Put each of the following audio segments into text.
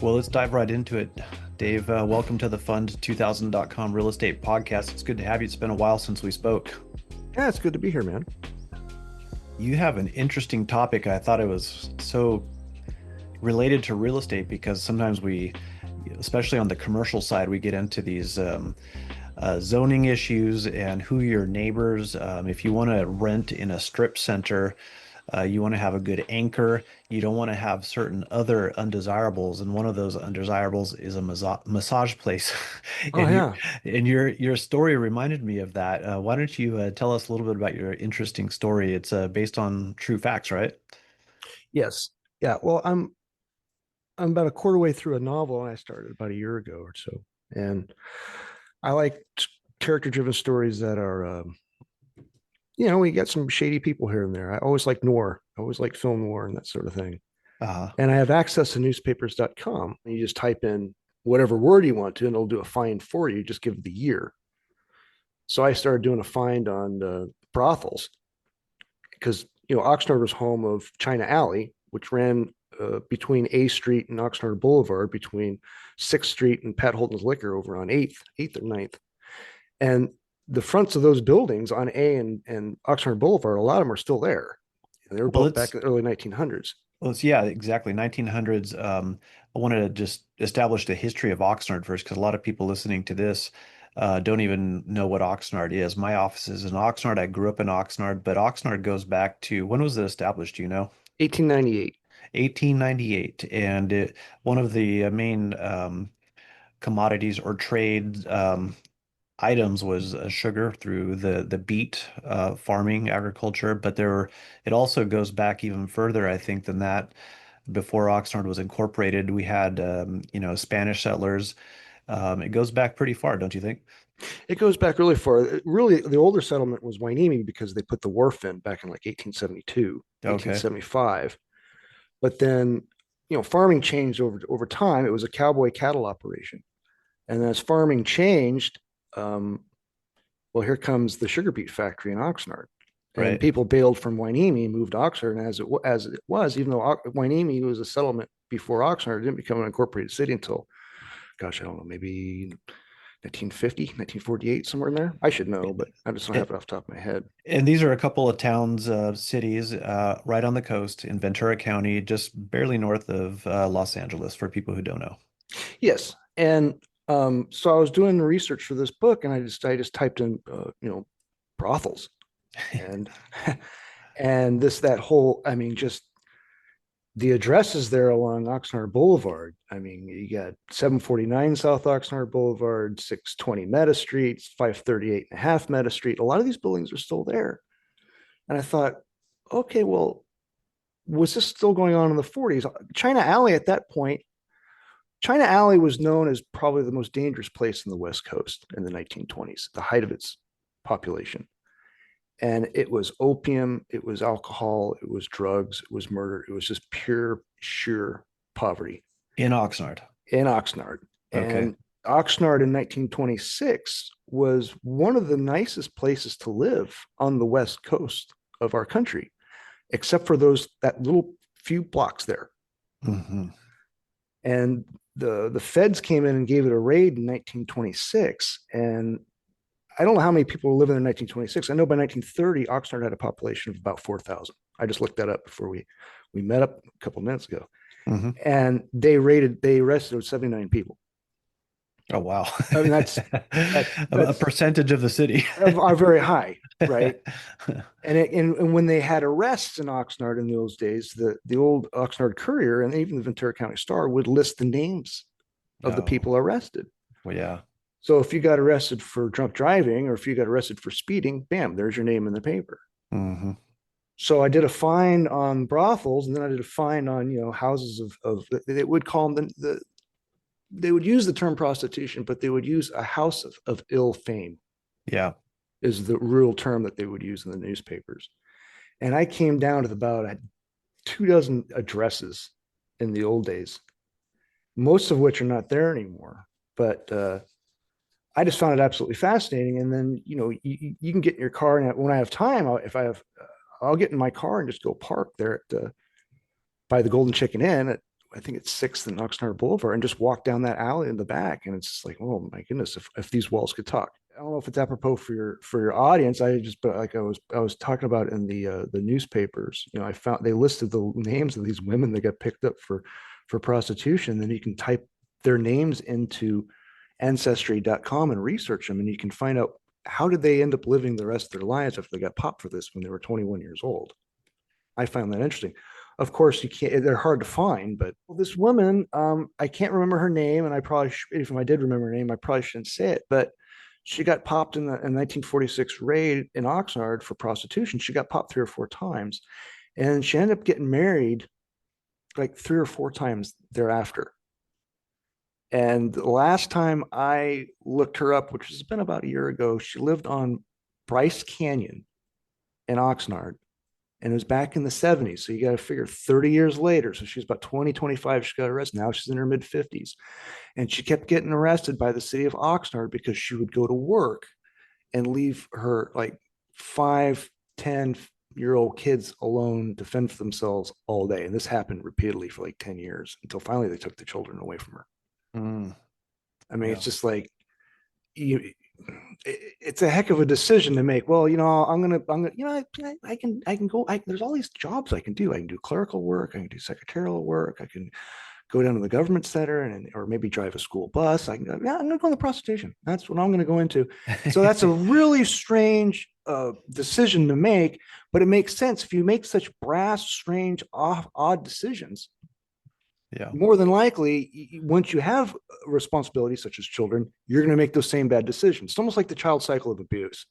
Well, let's dive right into it. Dave, welcome to the Fund2000.com real estate podcast. It's good to have you. It's been a while since we spoke. Yeah, it's good to be here, man. You have an interesting topic. I thought it was so related to real estate because sometimes we, especially on the commercial side, we get into these zoning issues and who your neighbors. If you want to rent in a strip center, you want to have a good anchor. You don't want to have certain other undesirables, and one of those undesirables is a massage place. Oh And you yeah. and your story reminded me of that. Why don't you tell us a little bit about your interesting story? It's based on true facts, right? Yes. Yeah. Well, I'm about a quarter way through a novel, and I started about a year ago or so. And I like character-driven stories that are, we get some shady people here and there. I always like noir. I always like film noir and that sort of thing. Uh, And I have access to newspapers.com. You just type in whatever word you want to, and it'll do a find for you. Just give it the year. So I started doing a find on brothels because Oxnard was home of China Alley, which ran between A Street and Oxnard Boulevard, between Sixth Street and Pat Holden's Liquor over on Eighth or Ninth, and the fronts of those buildings on A and Oxnard Boulevard, a lot of them are still there. They were well, built back in the early 1900s. yeah, exactly. 1900s. I wanted to just establish the history of Oxnard first, because a lot of people listening to this don't even know what Oxnard is. My office is in Oxnard. I grew up in Oxnard, but Oxnard goes back to when was it established? Do you know? 1898. 1898. And one of the main commodities or trade items was sugar through the beet farming agriculture. But it also goes back even further, I think, than that. Before Oxnard was incorporated, we had Spanish settlers. It goes back pretty far, don't you think? It goes back really far. Really, the older settlement was Hueneme because they put the wharf in back in like 1872, Okay. 1875. But then, farming changed over time. It was a cowboy cattle operation, and as farming changed, um, well, here comes the sugar beet factory in Oxnard, and Right. people bailed from Hueneme and moved to Oxnard. And as it was, even though Hueneme was a settlement before Oxnard, it didn't become an incorporated city until, gosh, I don't know, maybe 1950, 1948, somewhere in there. I should know, but I just don't have It, it off the top of my head. and these are a couple of towns, cities, right on the coast in Ventura County, just barely north of Los Angeles, for people who don't know. Yes, and so I was doing the research for this book, and I just typed in brothels, and and this that whole, I mean, just the addresses there along Oxnard Boulevard. I mean, you got 749 South Oxnard Boulevard, 620 Meta Street, 538 and a half Meta Street. A lot of these buildings are still there, and I thought, okay, well, was this still going on in the 40s? China Alley at that point, China Alley was known as probably the most dangerous place in the West Coast in the 1920s, the height of its population. And it was opium, it was alcohol, it was drugs, it was murder, it was just pure, sheer poverty In Oxnard. in Oxnard. Okay. And Oxnard in 1926 was one of the nicest places to live on the West Coast of our country, except for that little few blocks there. Hmm. And the feds came in and gave it a raid in 1926. And I don't know how many people were living in 1926. I know by 1930, Oxnard had a population of about 4,000. I just looked that up before we met up a couple of minutes ago. Hmm. And they arrested 79 people. Oh, wow. I mean, that's A percentage of the city. are very high, right? And when they had arrests in Oxnard in those days, the old Oxnard Courier and even the Ventura County Star would list the names of the Oh, people arrested. well, yeah. So if you got arrested for drunk driving or if you got arrested for speeding, bam, there's your name in the paper. Hmm. So I did a find on brothels, and then I did a find on houses of they would call them they would use the term prostitution, but they would use a house of ill fame Yeah. is the real term that they would use in the newspapers. And I came down to about 2 dozen addresses in the old days, most of which are not there anymore. But I just found it absolutely fascinating. And then you can get in your car, and when I have time, I'll get in my car and just go park there by the Golden Chicken Inn I think it's 6th and Oxnard Boulevard, and just walk down that alley in the back. And it's just like, oh my goodness, if these walls could talk. I don't know if it's apropos for your audience. But like I was talking about in the newspapers, you know, I found they listed the names of these women that got picked up for prostitution. Then you can type their names into ancestry.com and research them, and you can find out how did they end up living the rest of their lives after they got popped for this when they were 21 years old. I found that interesting. Of course, you can't; they're hard to find. But this woman, I can't remember her name, and if I did remember her name, I probably shouldn't say it. But she got popped in the 1946 raid in Oxnard for prostitution. She got popped 3 or 4 times, and she ended up getting married like 3 or 4 times thereafter. And the last time I looked her up, which has been about a year ago, she lived on Bryce Canyon in Oxnard, and it was back in the 70s. So you got to figure 30 years later. So she's about 20, 25. She got arrested. Now she's in her mid 50s. And she kept getting arrested by the city of Oxnard because she would go to work and leave her like 5, 10-year-old kids alone to fend for themselves all day. And this happened repeatedly for like 10 years until finally they took the children away from her. Mm, I mean, yeah. it's just like you it's a heck of a decision to make. Well, you know, I can go. There's all these jobs I can do. I can do clerical work. I can do secretarial work. I can go down to the government center or maybe drive a school bus. I can go, yeah, I'm going to go into prostitution. That's what I'm going to go into. So that's a really strange decision to make, but it makes sense if you make such brass, strange, odd decisions. Yeah. More than likely, once you have responsibilities such as children, you're going to make those same bad decisions. It's almost like the child cycle of abuse.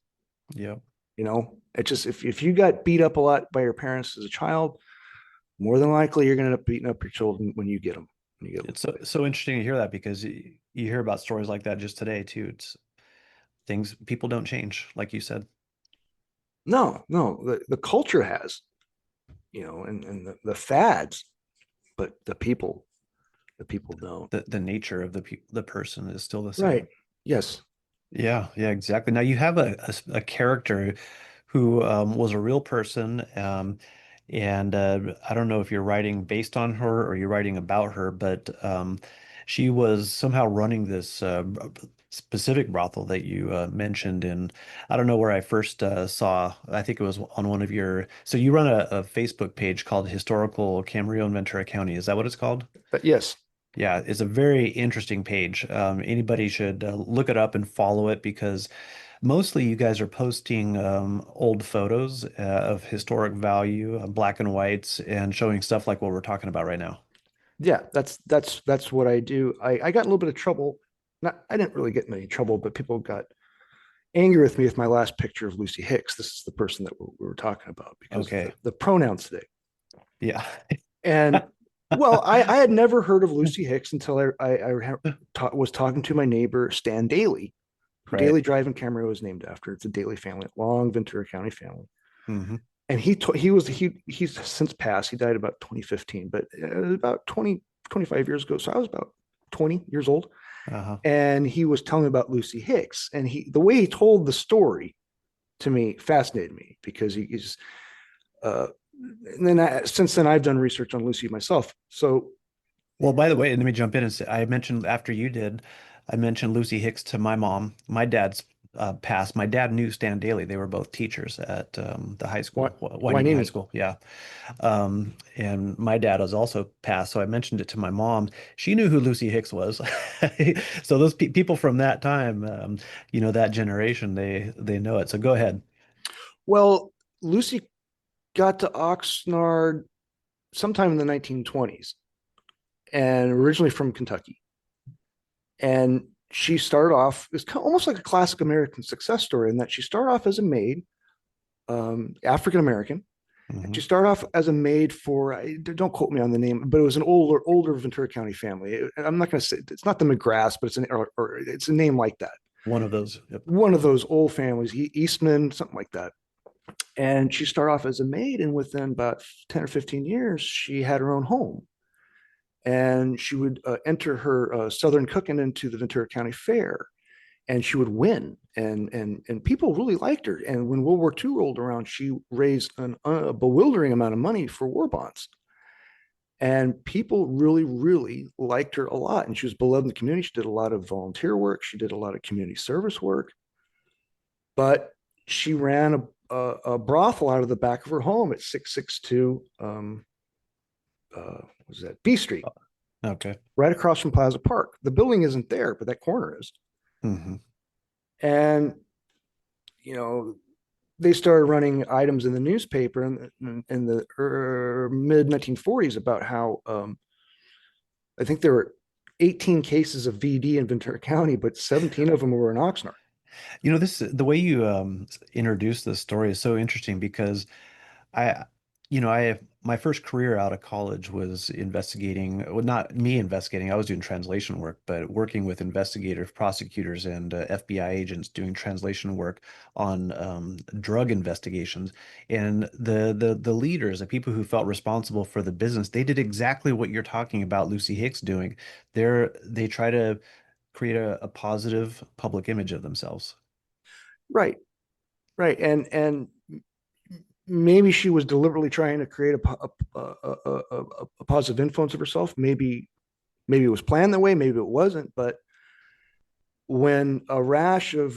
Yeah. You know, it's just if you got beat up a lot by your parents as a child, more than likely you're going to end up beating up your children when you get them. When you get them. It's so interesting to hear that because you hear about stories like that just today too. It's things people don't change, like you said. No, no, the culture has, you know, and the fads, but the people don't. The nature of the person is still the Right. same. Yes. Yeah, yeah, exactly. Now you have a character who was a real person, and I don't know if you're writing based on her or you're writing about her, but she was somehow running this specific brothel that you mentioned, and I don't know where I first saw. I think it was on one of your. So you run a Facebook page called Historical Camarillo and Ventura County. Is that what it's called? But yes. Yeah, it's a very interesting page. Anybody should look it up and follow it because mostly you guys are posting old photos of historic value, black and whites, and showing stuff like what we're talking about right now. Yeah, that's what I do. I got a little bit of trouble. Not I didn't really get in any trouble, but people got angry with me with my last picture of Lucy Hicks. This is the person that we were talking about because of Okay. the pronouns today. Yeah. And well, I had never heard of Lucy Hicks until was talking to my neighbor Stan Daly, who Right. Daily Drive in Camarillo is named after. It's a Daly family, long Ventura County family. Hmm. And he's since passed. He died about 2015, but about 25 years ago. So I was about 20 years old, Uh-huh. and he was telling me about Lucy Hicks, and the way he told the story to me fascinated me because he's uh, and then since then I've done research on Lucy myself. So Well, by the way, let me jump in and say I mentioned after you did, I mentioned Lucy Hicks to my mom. My dad's passed. My dad knew Stan Daly. They were both teachers at the high school, Wainini High Wainini. School. Yeah. And my dad has also passed, so I mentioned it to my mom. She knew who Lucy Hicks was. So those pe people from that time, that generation, they know it. So go ahead. Well, Lucy got to Oxnard sometime in the 1920s, and originally from Kentucky. And she started off, it's kind of almost like a classic American success story in that she started off as a maid, African American. And she Hmm. started off as a maid for, don't quote me on the name, but it was an older Ventura County family. I'm not going to say it's not the McGraths, but or it's a name like that. One of those. Yep. One of those old families, Eastman, something like that. And she started off as a maid, and within about 10 or 15 years, she had her own home. And she would enter her Southern cooking into the Ventura County Fair, and she would win, and people really liked her. And when World War II rolled around, she raised a bewildering amount of money for war bonds. And people really, really liked her a lot. And she was beloved in the community. She did a lot of volunteer work. She did a lot of community service work. But she ran a brothel out of the back of her home at 662 was that B Street, Okay. right across from Plaza Park. The building isn't there, but that corner is. Hmm. And you know, they started running items in the newspaper in the mid 1940s about how I think there were 18 cases of VD in Ventura County, but 17 of them were in Oxnard. This the way you introduced this story is so interesting because I, I my first career out of college was investigating, well, not me investigating, I was doing translation work, but working with investigators, prosecutors, and FBI agents doing translation work on drug investigations. And the leaders, the people who felt responsible for the business, they did exactly what you're talking about Lucy Hicks doing. They try to create a positive public image of themselves. Right, right, and maybe she was deliberately trying to create a positive influence of herself. Maybe it was planned that way. Maybe it wasn't. But when a rash of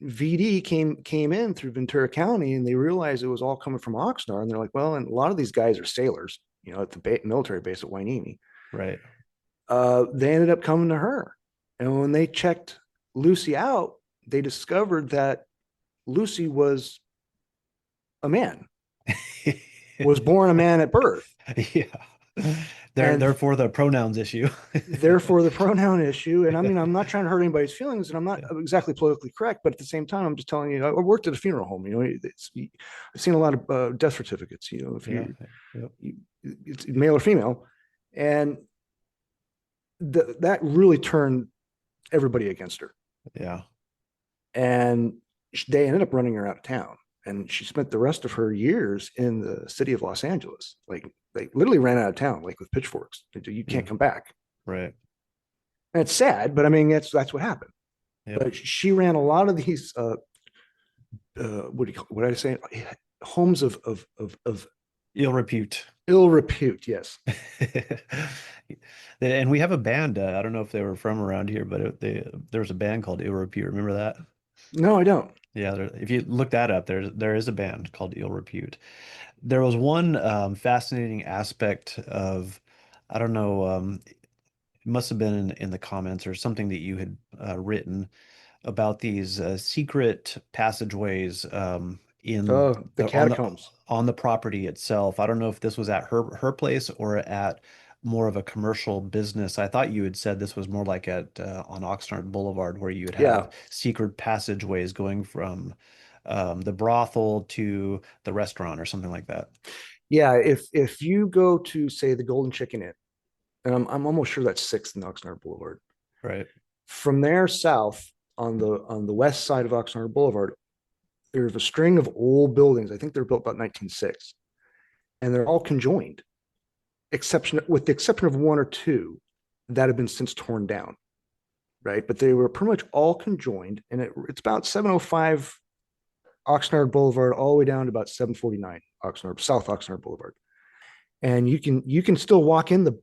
VD came in through Ventura County, and they realized it was all coming from Oxnard, and they're like, well, and a lot of these guys are sailors, at the military base at Hueneme. Right. They ended up coming to her, and when they checked Lucy out, they discovered that Lucy was a man, was born a man at birth, Yeah. and Therefore the pronouns issue. therefore the pronoun issue. And I mean, I'm not trying to hurt anybody's feelings, and I'm not Yeah. exactly politically correct, but at the same time, I'm just telling you, I worked at a funeral home. I've seen a lot of death certificates. If Yeah. it's male or female, and that really turned everybody against her. Yeah. And they ended up running her out of town. And she spent the rest of her years in the city of Los Angeles. Like they literally ran out of town, like with pitchforks. You Yeah. can't come back. Right. And it's sad, but I mean, that's what happened. Yep. But she ran a lot of these what did I say? Homes of Ill repute. ill repute. Yes. And we have a band. I don't know if they were from around here, but there was a band called Ill Repute. Remember that? No, I don't. Yeah, if you look that up, there is a band called Ill Repute. There was one fascinating aspect of, I don't know, it must have been in the comments or something that you had written about these secret passageways in The catacombs. on the property itself. I don't know if this was at her place or at more of a commercial business. I thought you had said this was more like at on Oxnard Boulevard, where you would Yeah. have secret passageways going from the brothel to the restaurant or something like that. Yeah. If you go to, say, the Golden Chicken Inn, and I'm almost sure that's 6th and Oxnard Boulevard. Right. From there south on the west side of Oxnard Boulevard, there's a string of old buildings. I think they're built about 1906, and they're all conjoined, with the exception of one or two that have been since torn down. Right, but they were pretty much all conjoined, and it's about 705 Oxnard Boulevard all the way down to about 749 South Oxnard Boulevard, and you can still walk into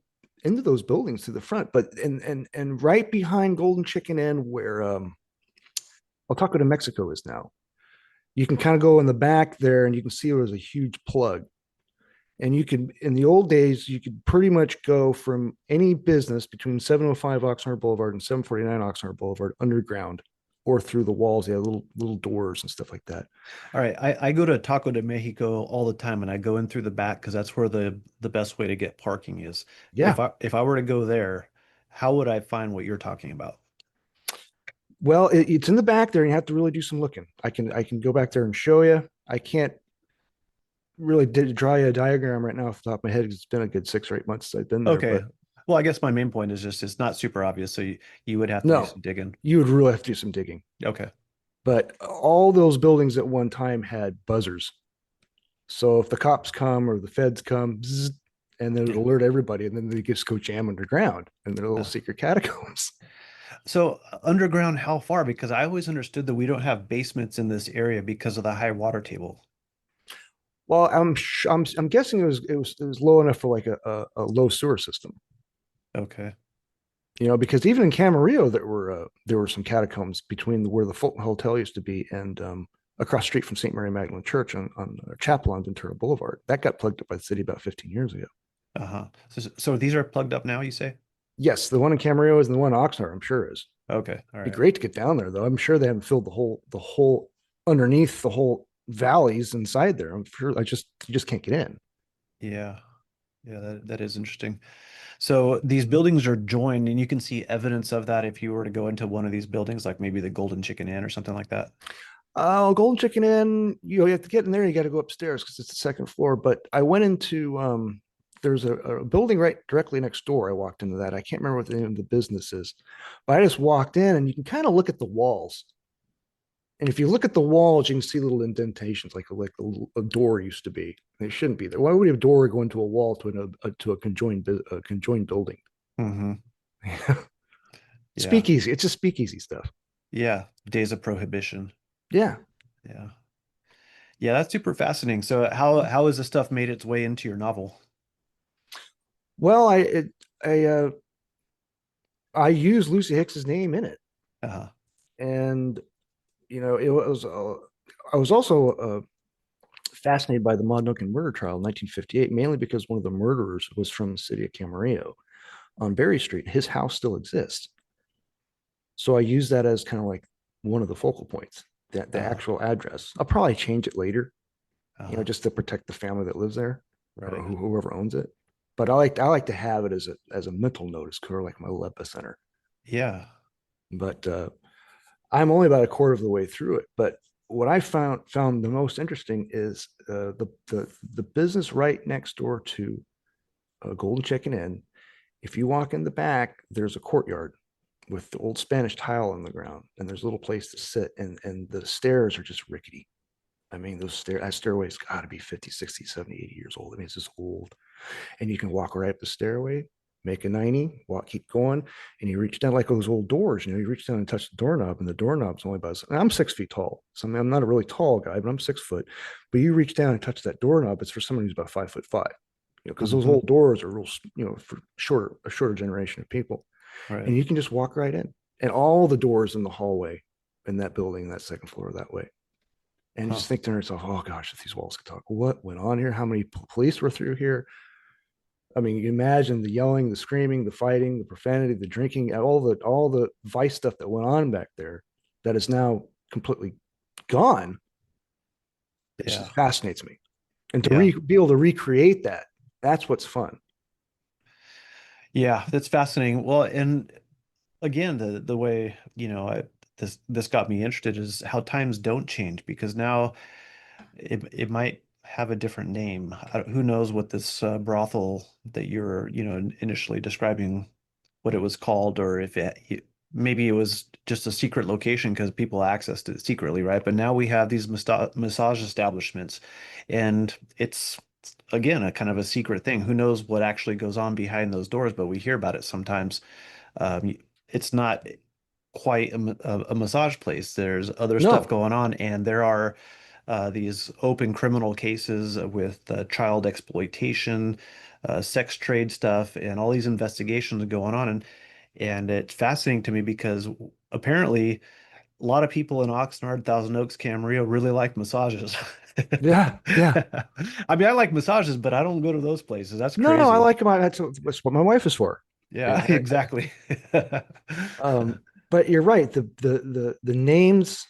those buildings to the front, but and right behind Golden Chicken Inn, where El Taco de Mexico is now, you can kind of go in the back there, and you can see there was a huge plug. And you could, in the old days, you could pretty much go from any business between 705 Oxnard Boulevard and 749 Oxnard Boulevard underground, or through the walls. They had little doors and stuff like that. All right. I go to Taco de Mexico all the time and I go in through the back because that's where the best way to get parking is. Yeah. If I were to go there, how would I find what you're talking about? Well, it's in the back there, and you have to really do some looking. I can go back there and show you. I can't really draw you a diagram right now off the top of my head because it's been a good 6 or 8 months since I've been there. Okay. But Well, I guess my main point is just it's not super obvious, so you would have to do no, some digging. you would really have to do some digging. Okay. But all those buildings at one time had buzzers. So if the cops come or the feds come, bzz, and then it would alert everybody, and then they just go jam underground in their little Uh, secret catacombs. So underground, how far? Because I always understood that we don't have basements in this area because of the high water table. Well, I'm guessing it was low enough for like a low sewer system. Okay. Because even in Camarillo there were some catacombs between where the Fulton Hotel used to be and across the street from St. Mary Magdalene Church on Chapel on Ventura Boulevard. That got plugged up by the city about 15 years ago. Uh-huh. So these are plugged up now, you say? Yes, the one in Camarillo is, and the one in Oxnard, I'm sure is. Okay. All Be right. great to get down there though. I'm sure they haven't filled the whole underneath the whole valleys inside there. I'm sure you just can't get in. Yeah. Yeah, that is interesting. So these buildings are joined, and you can see evidence of that if you were to go into one of these buildings, like maybe the Golden Chicken Inn or something like that. Golden Chicken Inn, you have to get in there. You got to go upstairs because it's the second floor. But I went into there's a building right directly next door. I walked into that. I can't remember what the name of the business is, but I just walked in, and you can kind of look at the walls. And if you look at the walls, you can see little indentations, like a door used to be. It shouldn't be there. Why would a door go into a wall to a conjoined building? Hmm. Yeah. Speakeasy. It's just speakeasy stuff. Yeah. Days of Prohibition. Yeah. Yeah. Yeah, that's super fascinating. So how has this stuff made its way into your novel? Well, I use Lucy Hicks's name in it, Uh-huh. and it was. I was also fascinated by the Mondokan murder trial in 1958, mainly because one of the murderers was from the city of Camarillo on Berry Street. His house still exists, so I use that as kind of like one of the focal points. That the Uh-huh. actual address. I'll probably change it later, Uh-huh. just to protect the family that lives there or Right. whoever owns it. But I like to have it as a mental notice, kind of like my little epicenter. Yeah. But I'm only about a quarter of the way through it. But what I found the most interesting is the business right next door to Golden Chicken Inn. If you walk in the back, there's a courtyard with the old Spanish tile on the ground, and there's a little place to sit, and the stairs are just rickety. I mean, that stairway's got to be 50, 60, 70, 80 years old. I mean, it's just old. And you can walk right up the stairway, make a 90, walk, keep going, and you reach down like those old doors. You reach down and touch the doorknob, and the doorknob's only about. And I'm 6 feet tall, so I'm not a really tall guy, but I'm 6 foot. But you reach down and touch that doorknob, it's for someone who's about 5'5". Because those Hmm. old doors are real, for a shorter generation of people, Right. and you can just walk right in, and all the doors in the hallway in that building, that second floor, that way. And you Huh. just think to yourself, oh gosh, if these walls could talk, what went on here? How many police were through here? I mean, you imagine the yelling, the screaming, the fighting, the profanity, the drinking, all the vice stuff that went on back there that is now completely gone. It Yeah. just fascinates me. And to Yeah. be able to recreate that, that's what's fun. Yeah, that's fascinating. Well, and again, the way, this got me interested is how times don't change because now it might have a different name. Who knows what this brothel that you're, initially describing, what it was called, or if maybe it was just a secret location because people accessed it secretly, right? But now we have these massage establishments, and it's again a kind of a secret thing. Who knows what actually goes on behind those doors, but we hear about it sometimes. It's not quite a massage place. There's other stuff No, going on, and there are these open criminal cases with child exploitation, sex trade stuff, and all these investigations going on. And it's fascinating to me because apparently a lot of people in Oxnard, Thousand Oaks, Camarillo really like massages. yeah, yeah. I mean, I like massages, but I don't go to those places. That's No, I crazy. like them. That's what my wife is for. You Yeah, know, exactly. um, but you're right. The names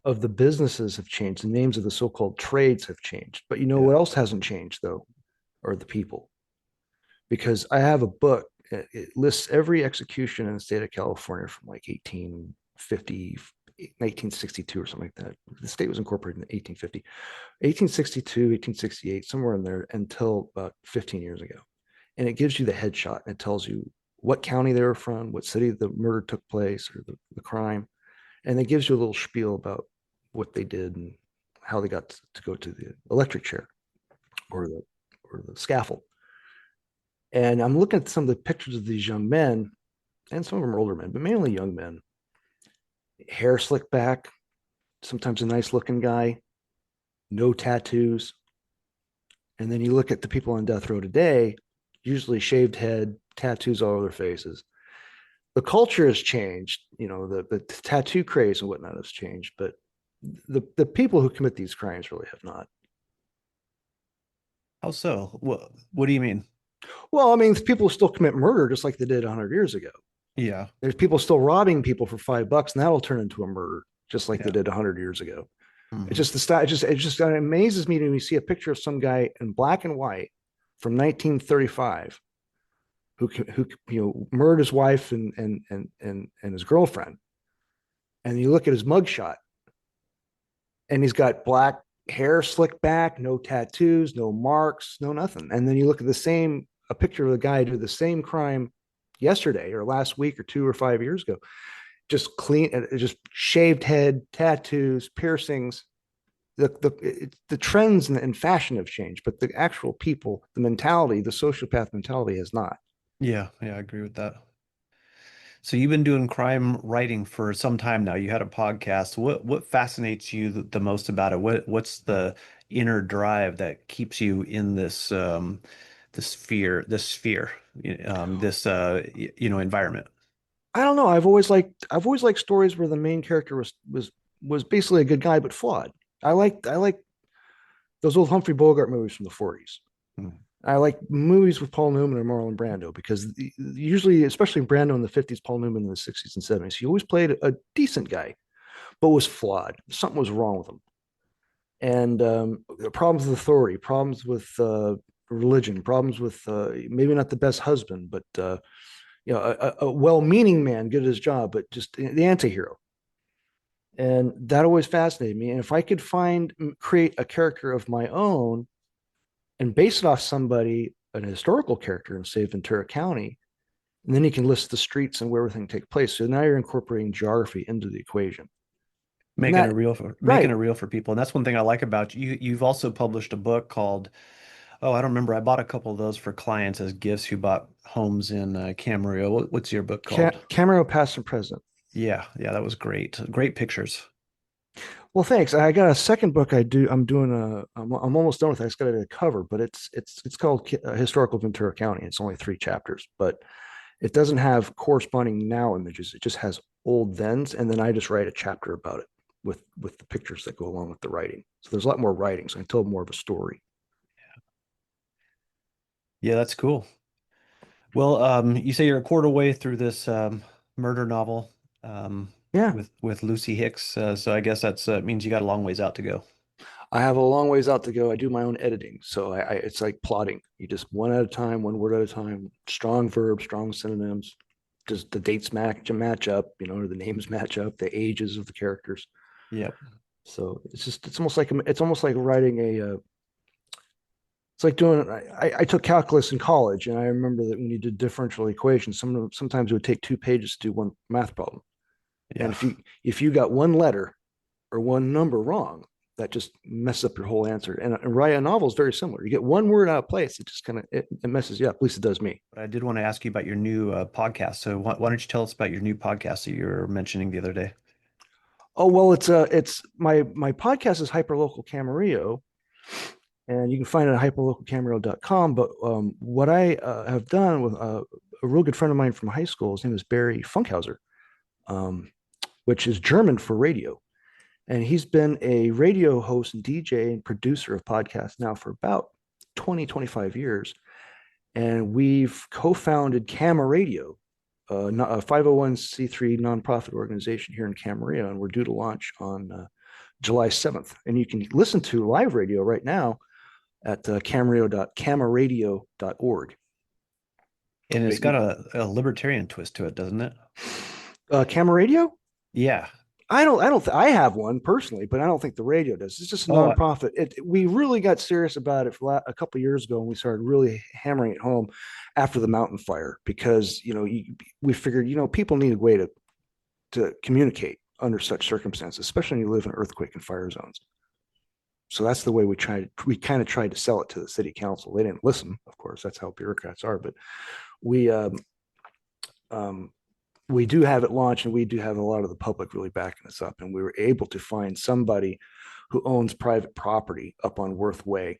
of the businesses have changed. The names of the so-called trades have changed. But you know Yeah. what else hasn't changed though? Are the people. Because I have a book. It lists every execution in the state of California from like 1850, 1862 or something like that. The state was incorporated in 1850, 1862, 1868, somewhere in there until about 15 years ago. And it gives you the headshot and it tells you what county they were from, what city the murder took place or the crime. And it gives you a little spiel about what they did and how they got to go to the electric chair or the scaffold. And I'm looking at some of the pictures of these young men, and some of them are older men, but mainly young men. Hair slicked back, sometimes a nice looking guy, no tattoos. And then you look at the people on death row today, usually shaved head, tattoos all over their faces. The culture has changed, the tattoo craze and whatnot has changed, but the people who commit these crimes really have not. How so? What do you mean? Well, I mean, people still commit murder just like they did 100 years ago. Yeah, There's people still robbing people for $5, and that'll turn into a murder just like they yeah. did 100 years ago. It's Hmm. just the style. It just it amazes me when you see a picture of some guy in black and white from 1935 who murdered his wife and his girlfriend, and you look at his mugshot, and he's got black hair slicked back, no tattoos, no marks, no nothing. And then you look at a picture of the guy do the same crime yesterday or last week or 2 or 5 years ago, just clean, just shaved head, tattoos, piercings. The trends and fashion have changed, but the actual people, the mentality, the sociopath mentality has not. Yeah, yeah, I agree with that. So you've been doing crime writing for some time now. You had a podcast. What fascinates you the most about it? What's the inner drive that keeps you in this environment? I don't know. I've always liked stories where the main character was basically a good guy but flawed. I like those old Humphrey Bogart movies from the 40s. Hmm. I like movies with Paul Newman and Marlon Brando because usually, especially Brando in the 50s, Paul Newman in the 60s and 70s, he always played a decent guy, but was flawed. Something was wrong with him. And problems with authority, problems with religion, problems with maybe not the best husband, but a well-meaning man, good at his job, but just the anti-hero. And that always fascinated me. And if I could create a character of my own and base it off somebody, an historical character in, say, Ventura County, and then you can list the streets and where everything takes place. So now you're incorporating geography into the equation. And Making it that, real for making right. it real for people. And that's one thing I like about you. You've also published a book called, oh, I don't remember. I bought a couple of those for clients as gifts who bought homes in Camarillo. What's your book called? Camarillo, past and present. Yeah, yeah, that was great. Great pictures. Well, thanks. I got a second book I do. I'm almost done with it. I just got a cover, but it's called Historical Ventura County. It's only 3 chapters, but it doesn't have corresponding now images. It just has old thens, and then I just write a chapter about it with the pictures that go along with the writing. So there's a lot more writing, so I can tell more of a story. Yeah, that's cool. Well, you say you're a quarter way through this murder novel Yeah, with Lucy Hicks. So I guess that's means you got a long ways out to go. I have a long ways out to go. I do my own editing, so it's like plotting. You just one at a time, one word at a time. Strong verbs, strong synonyms. Just the dates match up, or the names match up, the ages of the characters. Yep. So it's almost like writing it's like doing. I took calculus in college, and I remember that when you did differential equations, sometimes it would take 2 pages to do one math problem. And Yeah. if you got one letter or one number wrong, that just messes up your whole answer. And write a novel is very similar. You get one word out of place, it just kind of it messes you up. At least it does me. I did want to ask you about your new podcast. So why don't you tell us about your new podcast that you were mentioning the other day? Oh well, it's my podcast is Hyperlocal Camarillo, and you can find it at hyperlocalcamarillo.com. But what I have done with a real good friend of mine from high school, his name is Barry Funkhauser, um, which is German for radio. And he's been a radio host and DJ and producer of podcasts now for about 20, 25 years. And we've co-founded Camarillo, a 501c3 nonprofit organization here in Camarillo, and we're due to launch on July 7th. And you can listen to live radio right now at camarillo.camaradio.org. And it's got a libertarian twist to it, doesn't it? Camaradio? Yeah. I have one personally, but I don't think the radio does. It's just a Oh, nonprofit. We really got serious about it for a couple of years ago, and we started really hammering it home after the mountain fire because we figured people need a way to communicate under such circumstances, especially when you live in earthquake and fire zones. So that's the way we kind of tried to sell it to the city council. They didn't listen, of course. That's how bureaucrats are. But we um, we do have it launched, and we do have a lot of the public really backing us up. And we were able to find somebody who owns private property up on Worth Way,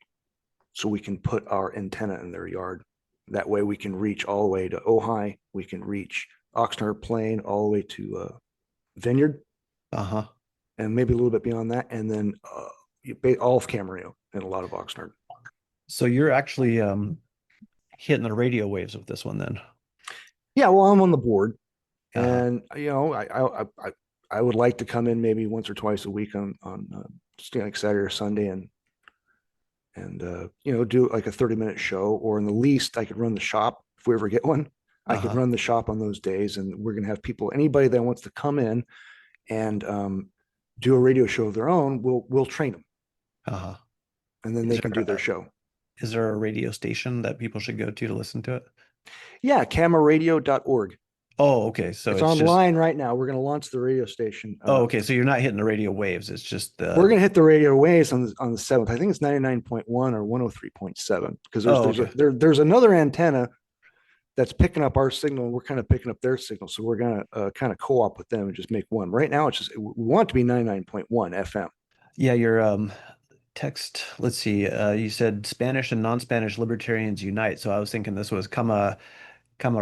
so we can put our antenna in their yard. That way we can reach all the way to Ojai. We can reach Oxnard Plain all the way to Vineyard, Uh-huh. and maybe a little bit beyond that, and then all of Camarillo and a lot of Oxnard. So you're actually hitting the radio waves with this one then. Yeah, well, I'm on the board, Uh-huh. and I would like to come in maybe once or twice a week on like Saturday or Sunday, and do like a 30-minute show, or in the least I could run the shop if we ever get one. I could Uh-huh. run the shop on those days, and we're going to have people, anybody that wants to come in and do a radio show of their own, we'll train them, Uh-huh. and then Is they can do there their show. is there a radio station that people should go to listen to it? Yeah, camarillo.org. Oh, okay. So It's it's just online right now. We're going to launch the radio station. oh, okay. So you're not hitting the radio waves. It's just We're going to hit the radio waves on the 7th. I think it's 99.1 or 103.7, because oh, okay. there's another antenna that's picking up our signal, and we're kind of picking up their signal. So we're going to kind of co-op with them and just make one. Right now, it's just we want it to be 99.1 FM. Yeah, your text, let's see. You said Spanish and non-Spanish libertarians unite. So I was thinking this was Cama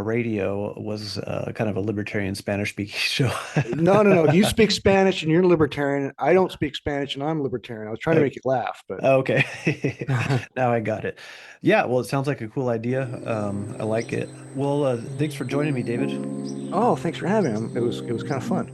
Radio was kind of a libertarian Spanish speaking show. No, no, no. You speak Spanish and you're libertarian. I don't speak Spanish and I'm libertarian. I was trying to make you laugh, but Okay. Now I got it. Yeah, well, it sounds like a cool idea. I like it. Well, thanks for joining me, David. oh, thanks for having me. It was kind of fun.